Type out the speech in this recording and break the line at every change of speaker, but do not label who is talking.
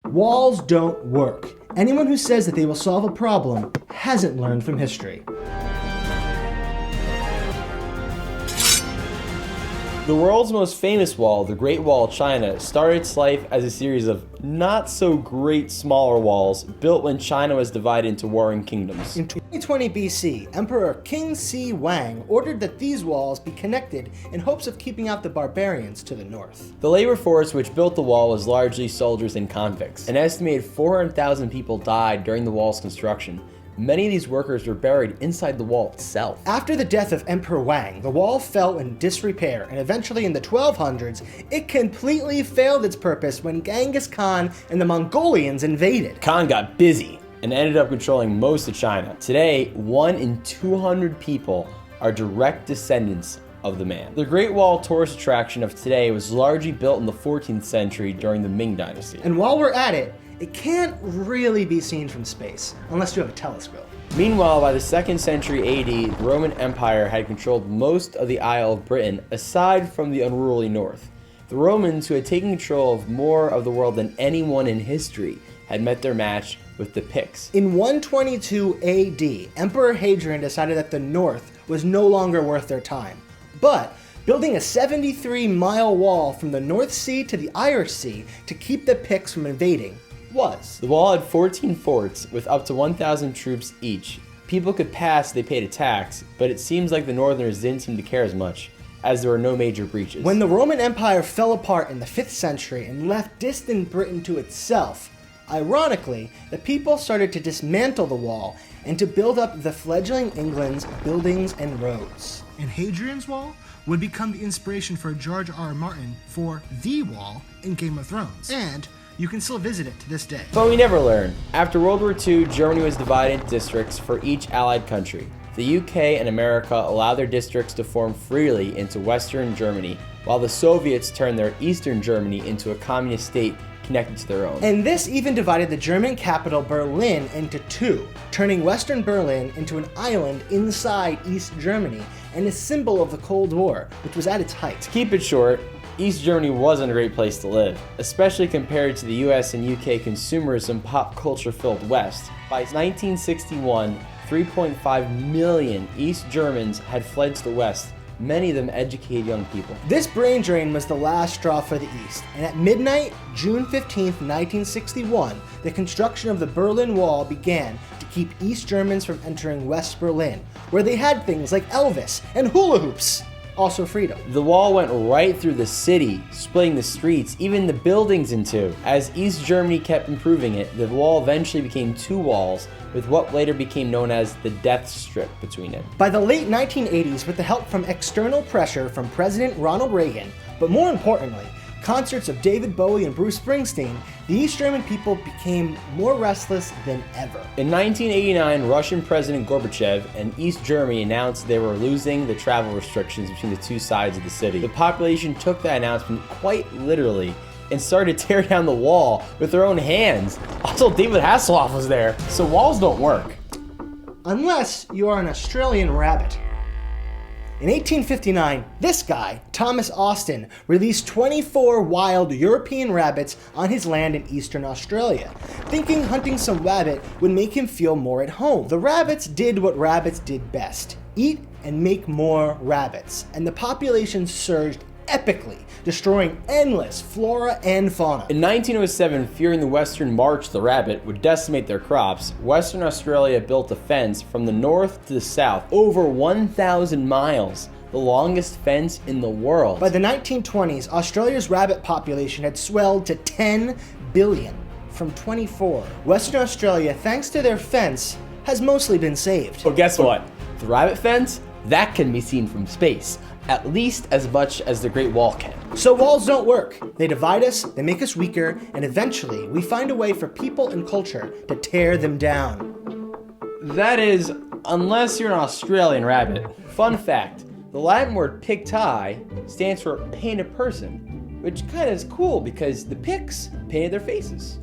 Walls don't work. Anyone who says that they will solve a problem hasn't learned from history.
The world's most famous wall, the Great Wall of China, started its life as a series of not-so-great smaller walls built when China was divided into warring kingdoms.
In 2020 BC, Emperor Qin Shi Huang ordered that these walls be connected in hopes of keeping out the barbarians to the north.
The labor force which built the wall was largely soldiers and convicts. An estimated 400,000 people died during the wall's construction. Many of these workers were buried inside the wall itself.
After the death of Emperor Huang, the wall fell in disrepair, and eventually in the 1200s, it completely failed its purpose when Genghis Khan and the Mongolians invaded.
Khan got busy and ended up controlling most of China. Today, 1 in 200 people are direct descendants of the man. The Great Wall tourist attraction of today was largely built in the 14th century during the Ming Dynasty.
And while we're at it, it can't really be seen from space, unless you have a telescope.
Meanwhile, by the 2nd century AD, the Roman Empire had controlled most of the Isle of Britain, aside from the unruly north. The Romans, who had taken control of more of the world than anyone in history, had met their match with the Picts.
In 122 AD, Emperor Hadrian decided that the north was no longer worth their time. But building a 73-mile wall from the North Sea to the Irish Sea to keep the Picts from invading was.
The wall had 14 forts with up to 1,000 troops each. People could pass if they paid a tax, but it seems like the Northerners didn't seem to care as much, as there were no major breaches.
When the Roman Empire fell apart in the 5th century and left distant Britain to itself, ironically, the people started to dismantle the wall and to build up the fledgling England's buildings and roads. And Hadrian's Wall would become the inspiration for George R. R. Martin for The Wall in Game of Thrones. And you can still visit it to this day.
But we never learned. After World War II, Germany was divided into districts for each allied country. The UK and America allowed their districts to form freely into Western Germany, while the Soviets turned their Eastern Germany into a communist state connected to their own.
And this even divided the German capital Berlin into two, turning Western Berlin into an island inside East Germany and a symbol of the Cold War, which was at its height.
To keep it short, East Germany wasn't a great place to live, especially compared to the US and UK consumerism pop culture filled West. By 1961, 3.5 million East Germans had fled to the West, many of them educated young people.
This brain drain was the last straw for the East, and at midnight, June 15, 1961, the construction of the Berlin Wall began to keep East Germans from entering West Berlin, where they had things like Elvis and hula-hoops. Also freedom.
The wall went right through the city, splitting the streets, even the buildings in two. As East Germany kept improving it, the wall eventually became two walls, with what later became known as the death strip between it.
By the late 1980s, with the help from external pressure from President Ronald Reagan, but more importantly, concerts of David Bowie and Bruce Springsteen, the East German people became more restless than ever.
In 1989, Russian President Gorbachev and East Germany announced they were losing the travel restrictions between the two sides of the city. The population took that announcement quite literally and started to tear down the wall with their own hands. Also, David Hasselhoff was there. So walls don't work.
Unless you are an Australian rabbit. In 1859, this guy, Thomas Austin, released 24 wild European rabbits on his land in eastern Australia, thinking hunting some wabbit would make him feel more at home. The rabbits did what rabbits did best, eat and make more rabbits, and the population surged epically, destroying endless flora and fauna.
In 1907, fearing the Western March of the rabbit would decimate their crops, Western Australia built a fence from the north to the south, over 1,000 miles, the longest fence in the world.
By the 1920s, Australia's rabbit population had swelled to 10 billion from 24. Western Australia, thanks to their fence, has mostly been saved.
But guess what? The rabbit fence, that can be seen from space, at least as much as the Great Wall can.
So walls don't work. They divide us, they make us weaker, and eventually we find a way for people and culture to tear them down.
That is, unless you're an Australian rabbit. Fun fact, the Latin word picti stands for painted person, which kind of is cool because the Picts painted their faces.